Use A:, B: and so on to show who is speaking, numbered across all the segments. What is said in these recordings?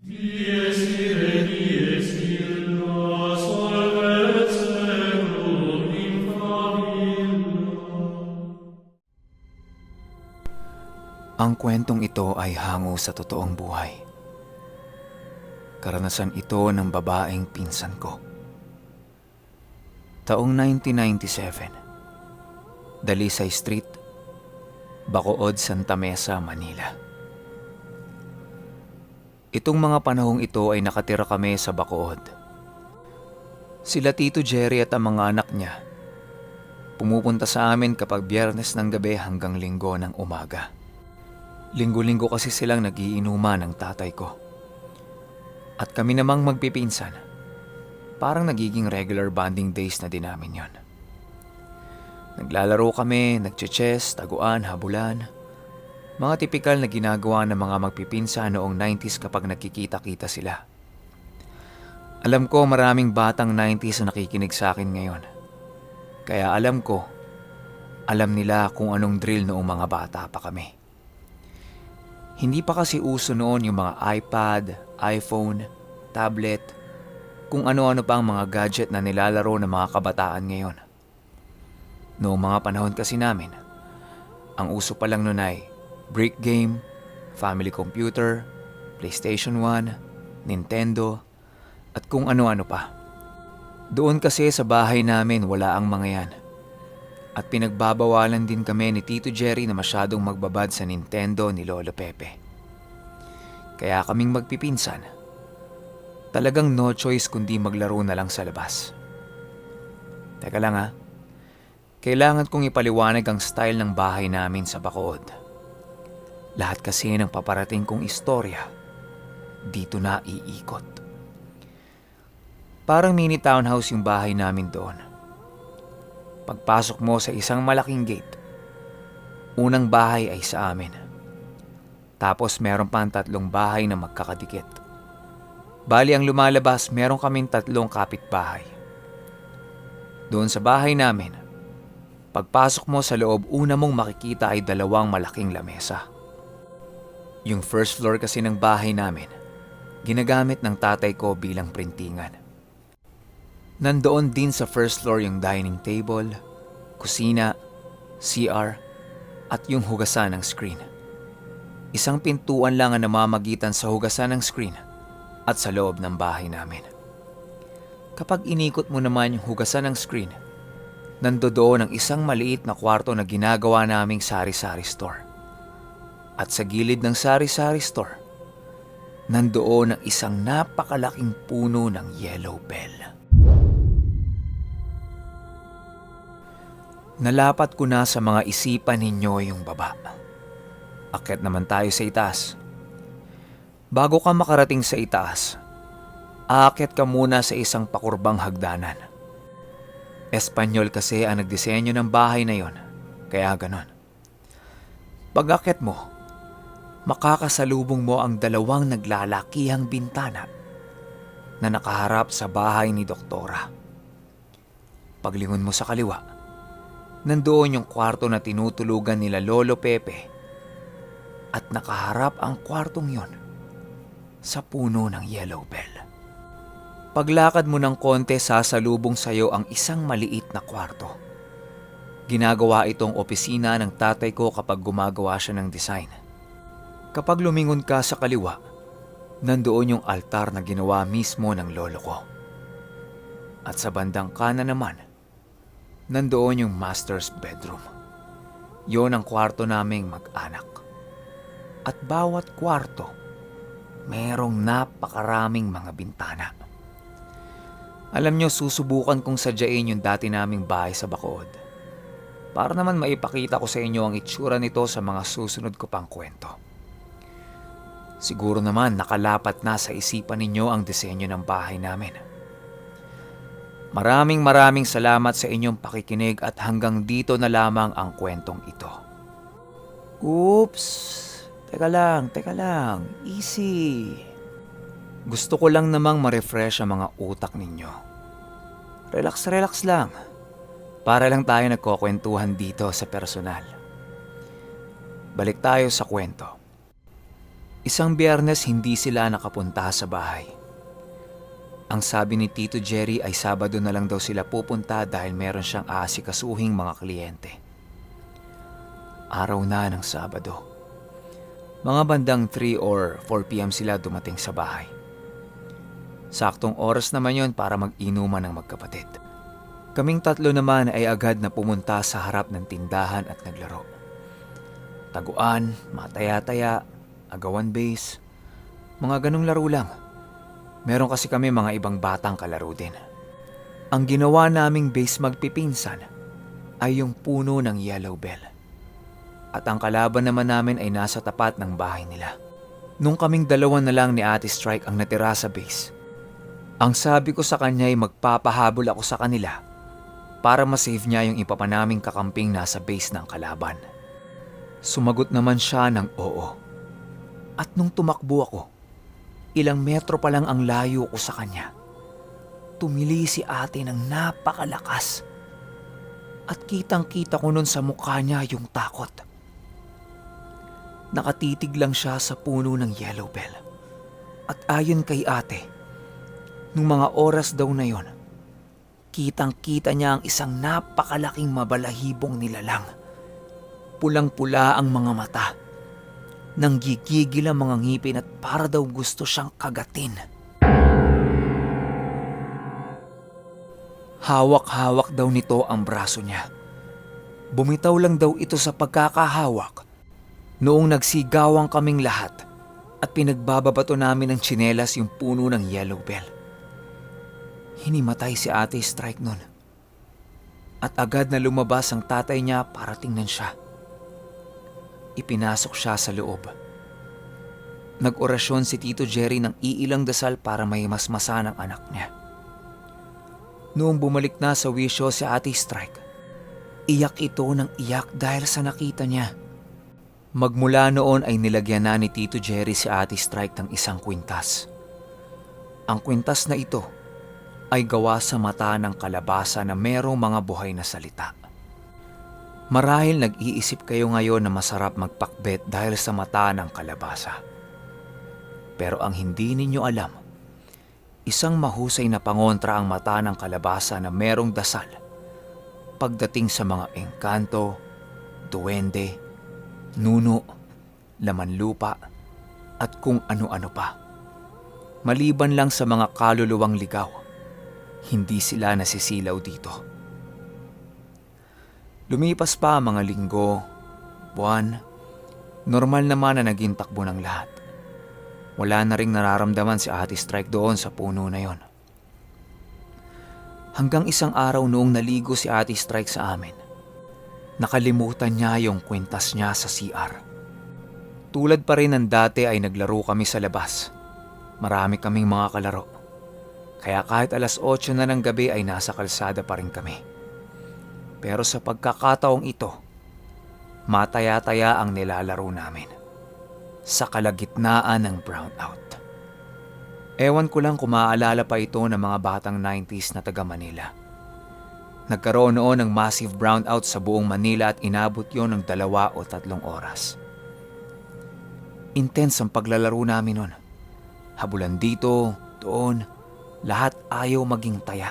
A: Dies irae, dies illa, solvet seculum infabila.
B: Ang kwentong ito ay hango sa totoong buhay. Karanasan ito ng babaeng pinsan ko. Taong 1997, Dalisay Street, Bacood, Santa Mesa, Manila. Itong mga panahong ito ay nakatira kami sa Bacood. Sila Tito Jerry at ang mga anak niya pumupunta sa amin kapag Biyernes ng gabi hanggang Linggo ng umaga. Linggo-linggo kasi silang nagiinuman ng tatay ko. At kami namang magpipinsan, parang nagiging regular bonding days na din namin yon. Naglalaro kami, nagche-chess, taguan, habulan. Mga tipikal na ginagawa ng mga magpipinsan noong 90s kapag nagkikita-kita sila. Alam ko maraming batang 90s na nakikinig sa akin ngayon. Kaya alam nila kung anong drill noong mga bata pa kami. Hindi pa kasi uso noon yung mga iPad, iPhone, tablet, kung ano-ano pa ang mga gadget na nilalaro ng mga kabataan ngayon. Noong mga panahon kasi namin, ang uso pa lang noon ay brick game, family computer, PlayStation 1, Nintendo, at kung ano-ano pa. Doon kasi sa bahay namin wala ang mga yan. At pinagbabawalan din kami ni Tito Jerry na masyadong magbabad sa Nintendo ni Lolo Pepe. Kaya kaming magpipinsan, talagang no choice kundi maglaro na lang sa labas. Teka lang ha, kailangan kong ipaliwanag ang style ng bahay namin sa Bacood. Lahat kasi ng paparating kong istorya, dito na iikot. Parang mini townhouse yung bahay namin doon. Pagpasok mo sa isang malaking gate, unang bahay ay sa amin. Tapos meron pang 3 bahay na magkakadikit. Bali ang lumalabas, meron kaming 3 kapitbahay. Doon sa bahay namin, pagpasok mo sa loob, una mong makikita ay 2 malaking lamesa. Yung first floor kasi ng bahay namin, ginagamit ng tatay ko bilang printingan. Nandoon din sa first floor yung dining table, kusina, CR, at yung hugasan ng screen. Isang pintuan lang ang namamagitan sa hugasan ng screen at sa loob ng bahay namin. Kapag inikot mo naman yung hugasan ng screen, nandoon ang isang maliit na kwarto na ginagawa naming sari-sari store. At sa gilid ng sari-sari store, nandoon ang isang napakalaking puno ng yellow bell. Nalapat ko na sa mga isipan ninyo yung baba. Akyat naman tayo sa itaas. Bago ka makarating sa itaas, aakyat ka muna sa isang pakurbang hagdanan. Espanyol kasi ang nagdisenyo ng bahay na yon, kaya ganon. Pag-akyat mo, makakasalubong mo ang 2 naglalakihang bintana na nakaharap sa bahay ni Doktora. Paglingon mo sa kaliwa, nandoon yung kwarto na tinutulugan nila Lolo Pepe at nakaharap ang kwartong yon sa puno ng yellow bell. Paglakad mo ng konti, sasalubong sa'yo ang isang maliit na kwarto. Ginagawa itong opisina ng tatay ko kapag gumagawa siya ng design. Kapag lumingon ka sa kaliwa, nandoon yung altar na ginawa mismo ng lolo ko. At sa bandang kanan naman, nandoon yung master's bedroom. Yon ang kwarto naming mag-anak. At bawat kwarto, merong napakaraming mga bintana. Alam nyo, susubukan kong sadyain yung dati naming bahay sa Bacood. Para naman maipakita ko sa inyo ang itsura nito sa mga susunod ko pang kwento. Siguro naman nakalapat na sa isipan ninyo ang disenyo ng bahay namin. Maraming salamat sa inyong pakikinig at hanggang dito na lamang ang kwentong ito. Oops! Teka lang. Easy. Gusto ko lang namang ma-refresh ang mga utak ninyo. Relax lang. Para lang tayo nagkukwentuhan dito sa personal. Balik tayo sa kwento. Isang Biyernes hindi sila nakapunta sa bahay. Ang sabi ni Tito Jerry ay Sabado na lang daw sila pupunta dahil meron siyang aasikasuhing mga kliyente. Araw na ng Sabado. Mga bandang 3 or 4 p.m. sila dumating sa bahay. Saktong oras naman yon para mag-inuman ng magkapatid. Kaming tatlo naman ay agad na pumunta sa harap ng tindahan at naglaro. Taguan, mataya-taya, agawan base, mga ganong laro lang. Meron kasi kami mga ibang batang kalaro din. Ang ginawa naming base magpipinsan ay yung puno ng yellow bell. At ang kalaban naman namin ay nasa tapat ng bahay nila. Nung kaming dalawa na lang ni Ate Strike ang natira sa base, ang sabi ko sa kanya ay magpapahabol ako sa kanila para masave niya yung iba pa naming kakamping nasa base ng kalaban. Sumagot naman siya ng oo. At nung tumakbo ako, ilang metro pa lang ang layo ko sa kanya, tumili si ate ng napakalakas. At kitang-kita ko nun sa mukha niya yung takot. Nakatitig lang siya sa puno ng yellow bell. At ayon kay ate, nung mga oras daw na yon, kitang-kita niya ang isang napakalaking mabalahibong nilalang. Pulang-pula ang mga mata. Nanggigigil ang mga ngipin at para daw gusto siyang kagatin. Hawak-hawak daw nito ang braso niya. Bumitaw lang daw ito sa pagkakahawak noong nagsigawang kaming lahat at pinagbababato namin ng tsinelas yung puno ng yellow bell. Hinimatay si Ate Strike nun. At agad na lumabas ang tatay niya para tingnan siya. Ipinasok siya sa loob. Nag-orasyon si Tito Jerry ng iilang dasal para may masmasa ng anak niya. Noong bumalik na sa wisyo si Ate Strike, iyak ito ng iyak dahil sa nakita niya. Magmula noon ay nilagyan na ni Tito Jerry si Ate Strike ng isang kwintas. Ang kwintas na ito ay gawa sa mata ng kalabasa na merong mga buhay na salita. Marahil nag-iisip kayo ngayon na masarap magpakbet dahil sa mata ng kalabasa. Pero ang hindi ninyo alam, isang mahusay na pangontra ang mata ng kalabasa na merong dasal pagdating sa mga engkanto, duwende, nuno, laman lupa, at kung ano-ano pa. Maliban lang sa mga kaluluwang ligaw, hindi sila nasisilaw dito. Lumipas pa ang mga linggo, buwan, normal naman na naging takbo ng lahat. Wala na ring nararamdaman si Ate Strike doon sa puno na yon. Hanggang isang araw noong naligo si Ate Strike sa amin, nakalimutan niya yung kwintas niya sa CR. Tulad pa rin ng dati ay naglaro kami sa labas. Marami kaming mga kalaro. Kaya kahit 8:00 na ng gabi ay nasa kalsada pa rin kami. Pero sa pagkakataong ito, mataya-taya ang nilalaro namin. Sa kalagitnaan ng brownout. Ewan ko lang kung maaalala pa ito ng mga batang 90s na taga Manila. Nagkaroon noon ng massive brownout sa buong Manila at inabot yon ng 2 o 3 oras. Intense ang paglalaro namin noon. Habulan dito, doon, lahat ayaw maging taya.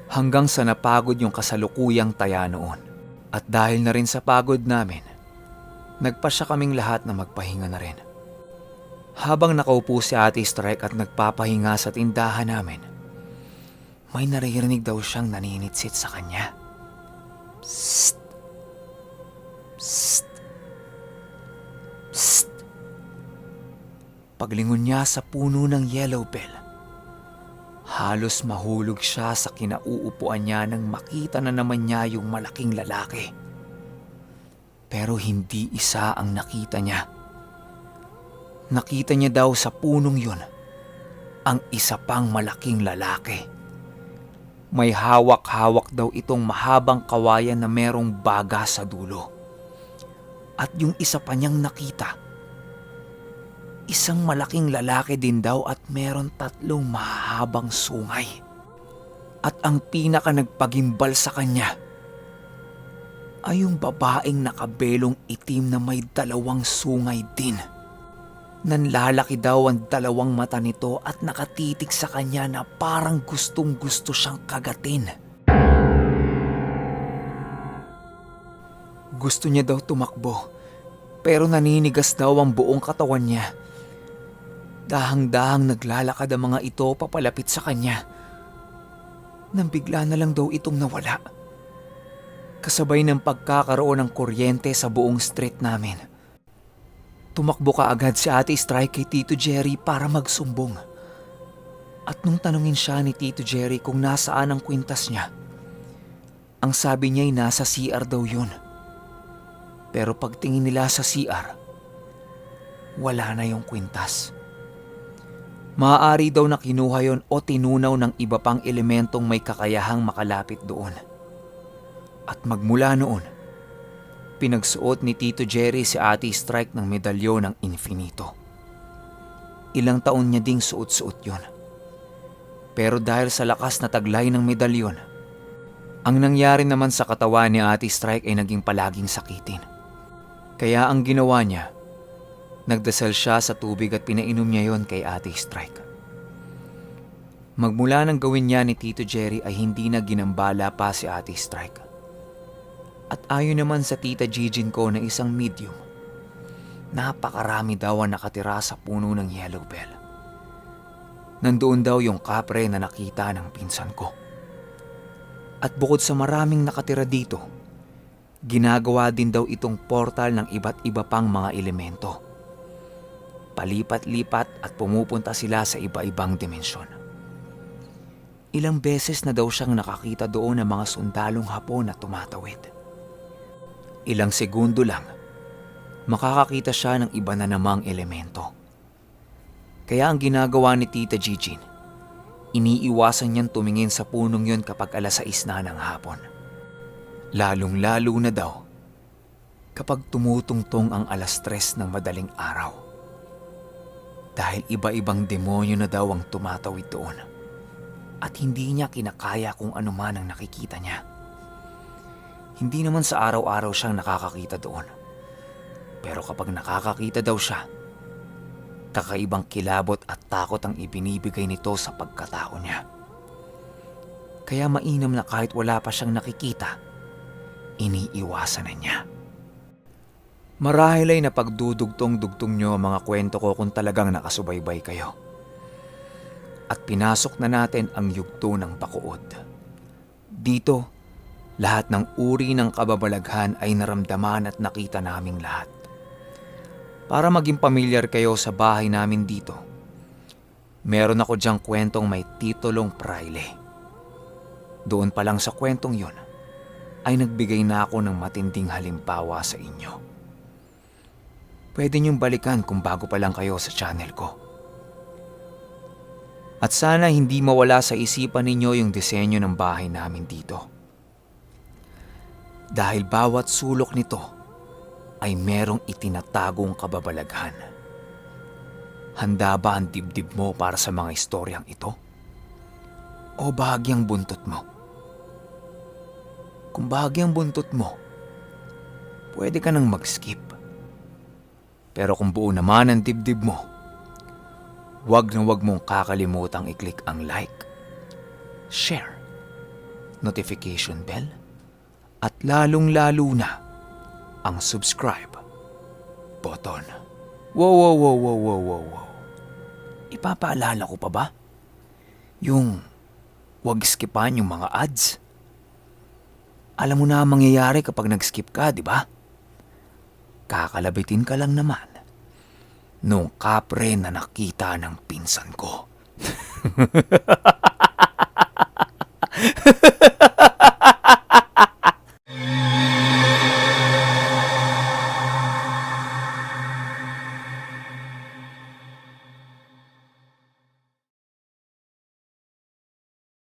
B: Hanggang sa napagod yung kasalukuyang taya noon. At dahil na rin sa pagod namin, nagpasya kaming lahat na magpahinga na rin. Habang nakaupo si Ate Strike at nagpapahinga sa tindahan namin, may naririnig daw siyang naninitsit sa kanya. Psst! Psst! Psst! Paglingon niya sa puno ng yellow bell, halos mahulog siya sa kinauupuan niya nang makita na naman niya yung malaking lalaki. Pero hindi isa ang nakita niya. Nakita niya daw sa punong yun ang isa pang malaking lalaki. May hawak-hawak daw itong mahabang kawayan na merong baga sa dulo. At yung isa pa niyang nakita, isang malaking lalaki din daw at meron 3 mahabang sungay. At ang pinaka nagpagimbal sa kanya ay yung babaeng nakabelong itim na may 2 sungay din. Nanlalaki daw ang dalawang mata nito at nakatitig sa kanya na parang gustong gusto siyang kagatin. Gusto niya daw tumakbo, pero naninigas daw ang buong katawan niya. Dahang-dahang naglalakad ang mga ito papalapit sa kanya. Nang bigla na lang daw itong nawala. Kasabay ng pagkakaroon ng kuryente sa buong street namin. Tumakbo ka agad si Ate Strike kay Tito Jerry para magsumbong. At nung tanungin siya ni Tito Jerry kung nasaan ang kwintas niya, ang sabi niya ay nasa CR daw yun. Pero pagtingin nila sa CR, wala na yung kwintas. Maaari daw na kinuha yon o tinunaw ng iba pang elementong may kakayahang makalapit doon. At magmula noon, pinagsuot ni Tito Jerry si Ate Strike ng medalyon ng infinito. Ilang taon niya ding suot-suot yun. Pero dahil sa lakas na taglay ng medalyon, ang nangyari naman sa katawan ni Ate Strike ay naging palaging sakitin. Kaya ang ginawa niya, nagdasal siya sa tubig at pinainom niya yon kay Ate Strike. Magmula nang gawin niya ni Tito Jerry ay hindi na ginambala pa si Ate Strike. At ayon naman sa tita Gigin ko na isang medium, napakarami daw ang nakatira sa puno ng yellow bell. Nandoon daw yung kapre na nakita ng pinsan ko. At bukod sa maraming nakatira dito, ginagawa din daw itong portal ng iba't iba pang mga elemento. Palipat-lipat at pumupunta sila sa iba-ibang dimensyon. Ilang beses na daw siyang nakakita doon ng mga sundalong Hapon na tumatawid. Ilang segundo lang, makakakita siya ng iba na namang elemento. Kaya ang ginagawa ni Tita Gigin, iniiwasan niyang tumingin sa punong yon kapag 6:00 na ng hapon. Lalong-lalo na daw kapag tumutungtong ang 3:00 ng madaling araw. Dahil iba-ibang demonyo na daw ang tumatawid doon at hindi niya kinakaya kung ano man ang nakikita niya. Hindi naman sa araw-araw siyang nakakakita doon. Pero kapag nakakakita daw siya, kakaibang kilabot at takot ang ibinibigay nito sa pagkatao niya. Kaya mainam na kahit wala pa siyang nakikita, iniiwasan na niya. Marahil ay napagdudugtong-dugtong niyo ang mga kwento ko kung talagang nakasubaybay kayo. At pinasok na natin ang yugto ng Bacood. Dito, lahat ng uri ng kababalaghan ay naramdaman at nakita naming lahat. Para maging pamilyar kayo sa bahay namin dito, meron ako diyang kwentong may titulong Praile. Doon pa lang sa kwentong yon, ay nagbigay na ako ng matinding halimbawa sa inyo. Pwede niyong balikan kung bago pa lang kayo sa channel ko. At sana hindi mawala sa isipan ninyo yung disenyo ng bahay namin dito. Dahil bawat sulok nito ay merong itinatagong kababalaghan. Handa ba ang dibdib mo para sa mga istoryang ito? O bahagyang buntot mo? Kung bahagyang buntot mo, pwede ka nang mag-skip. Pero kung buo naman ang dibdib mo, wag na wag mong kakalimutang i-click ang like, share, notification bell, at lalong-lalo na ang subscribe button. Wow. Ipapaalala ko pa ba? Yung wag skipan yung mga ads. Alam mo na ang mangyayari kapag nag-skip ka, di ba? Kakalabitin ka lang naman nung kapre na nakita ng pinsan ko.